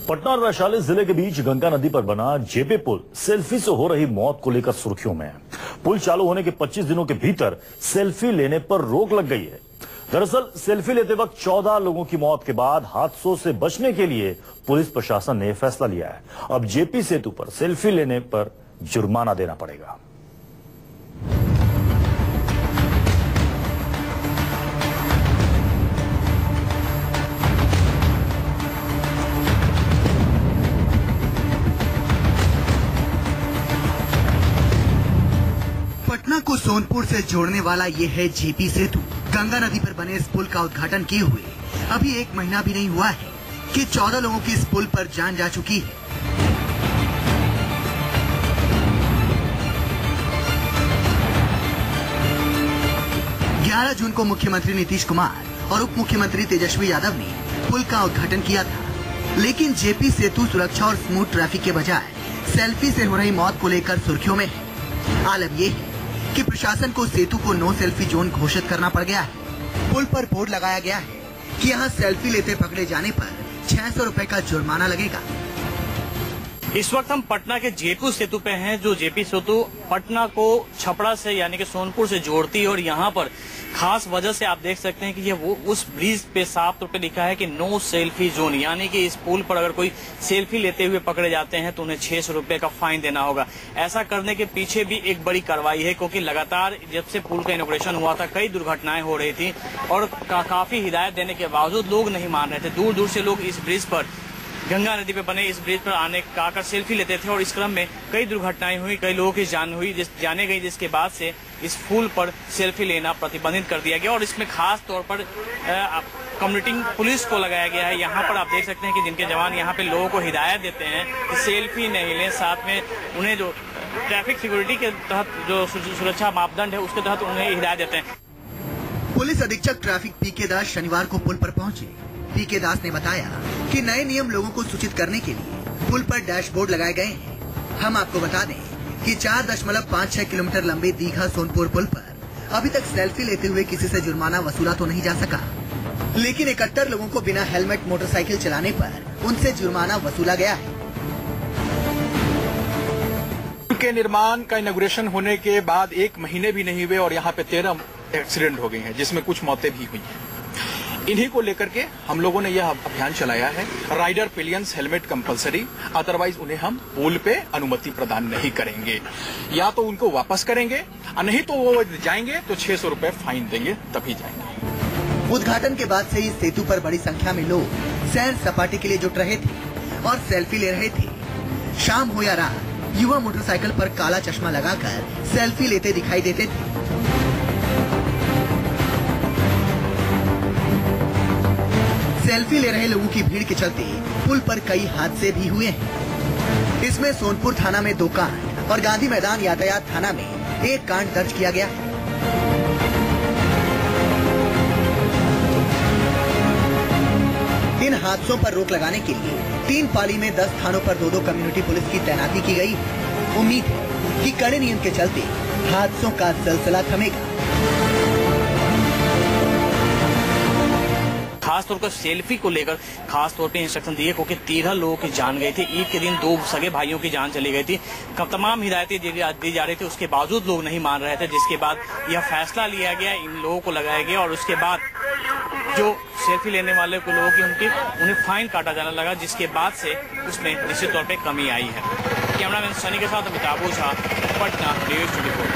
पटना और वैशाली जिले के बीच गंगा नदी पर बना जेपी पुल सेल्फी से हो रही मौत को लेकर सुर्खियों में है। पुल चालू होने के 25 दिनों के भीतर सेल्फी लेने पर रोक लग गई है। दरअसल सेल्फी लेते वक्त 14 लोगों की मौत के बाद हादसों से बचने के लिए पुलिस प्रशासन ने फैसला लिया है। अब जेपी सेतु पर सेल्फी लेने पर जुर्माना देना पड़ेगा। पटना को सोनपुर से जोड़ने वाला ये है जेपी सेतु। गंगा नदी पर बने इस पुल का उद्घाटन किए हुए अभी 1 महीना भी नहीं हुआ है कि 14 लोगों की इस पुल पर जान जा चुकी है। जून को मुख्यमंत्री नीतीश कुमार और उप मुख्यमंत्री तेजस्वी यादव ने पुल का उद्घाटन किया था, लेकिन जेपी सेतु सुरक्षा और स्मूथ ट्रैफिक के बजाय सेल्फी से हो रही मौत को लेकर सुर्खियों में है। आलम ये है कि प्रशासन को सेतु को नो सेल्फी जोन घोषित करना पड़ गया है। पुल पर बोर्ड लगाया गया है कि यहाँ सेल्फी लेते पकड़े जाने पर 600 रुपए का जुर्माना लगेगा। इस वक्त हम पटना के जेपी सेतु पे हैं, जो जेपी सेतु पटना को छपरा से यानी कि सोनपुर से जोड़ती है। और यहाँ पर खास वजह से आप देख सकते हैं कि ये वो उस ब्रिज पे साफ तौर पे लिखा है कि नो सेल्फी जोन, यानी कि इस पुल पर अगर कोई सेल्फी लेते हुए पकड़े जाते हैं तो उन्हें 600 रुपए का फाइन देना होगा। ऐसा करने के पीछे भी एक बड़ी कार्रवाई है, क्योंकि लगातार जब से पुल का इनॉग्रेशन हुआ था कई दुर्घटनाएं हो रही थी और काफी हिदायत देने के बावजूद लोग नहीं मान रहे थे। दूर दूर से लोग इस ब्रिज पर, गंगा नदी पे बने इस ब्रिज पर आकर सेल्फी लेते थे और इस क्रम में कई दुर्घटनाएं हुई, कई लोगों की जाने गई, जिसके बाद से इस पुल पर सेल्फी लेना प्रतिबंधित कर दिया गया। और इसमें खास तौर पर कम्युनिटी पुलिस को लगाया गया है। यहाँ पर आप देख सकते हैं कि जिनके जवान यहाँ पे लोगों को हिदायत देते हैं कि सेल्फी नहीं लें, साथ में उन्हें जो ट्रैफिक सिक्योरिटी के तहत जो सुरक्षा मापदंड है उसके तहत उन्हें हिदायत देते हैं। पुलिस अधीक्षक ट्रैफिक पीके दास शनिवार को पुल पर पहुंचे। पीके दास ने बताया कि नए नियम लोगों को सूचित करने के लिए पुल पर डैशबोर्ड लगाए गए हैं। हम आपको बता दें कि 4.56 किलोमीटर लंबे दीघा सोनपुर पुल पर अभी तक सेल्फी लेते हुए किसी से जुर्माना वसूला तो नहीं जा सका, लेकिन 71 लोगों को बिना हेलमेट मोटरसाइकिल चलाने पर उनसे जुर्माना वसूला गया है। के निर्माण का इनॉग्रेशन होने के बाद 1 महीने भी नहीं हुए और यहाँ पे 13 एक्सीडेंट हो गए हैं, जिसमें कुछ मौतें भी हुई हैं। इन्हीं को लेकर के हम लोगों ने यह अभियान चलाया है। राइडर पिलियंस हेलमेट कंपलसरी, अदरवाइज उन्हें हम पुल पे अनुमति प्रदान नहीं करेंगे। या तो उनको वापस करेंगे और नहीं तो वो जाएंगे तो 600 रुपए फाइन देंगे, तभी जाएंगे। उद्घाटन के बाद से इस सेतु पर बड़ी संख्या में लोग सैर सपाटे के लिए जुट रहे थे और सेल्फी ले रहे थे। शाम हो या रात, युवा मोटरसाइकिल पर काला चश्मा लगाकर सेल्फी लेते दिखाई देते थे। सेल्फी ले रहे लोगों की भीड़ के चलते पुल पर कई हादसे भी हुए हैं। इसमें सोनपुर थाना में 2 कांड और गांधी मैदान यातायात थाना में 1 कांड दर्ज किया गया है। इन हादसों पर रोक लगाने के लिए 3 पाली में 10 थानों पर 2-2 कम्युनिटी पुलिस की तैनाती की गई। उम्मीद है कि कड़े नियम के चलते हादसों का सिलसिला थमेगा। खास तौर पर सेल्फी को लेकर खास तौर पे इंस्ट्रक्शन दिए, क्योंकि 13 लोगों की जान गई थी। ईद के दिन 2 सगे भाइयों की जान चली गई थी। तमाम हिदायतें दी जा रही थी, उसके बावजूद लोग नहीं मान रहे थे, जिसके बाद यह फैसला लिया गया, इन लोगों को लगाया गया और उसके बाद जो सेल्फी लेने वाले को लोगों की उन्हें फाइन काटा जाने लगा, जिसके बाद से उसमें निश्चित तौर पर कमी आई है। कैमरामैन सनी के साथ अमिताभ ओझा, पटना, न्यूज़ 24।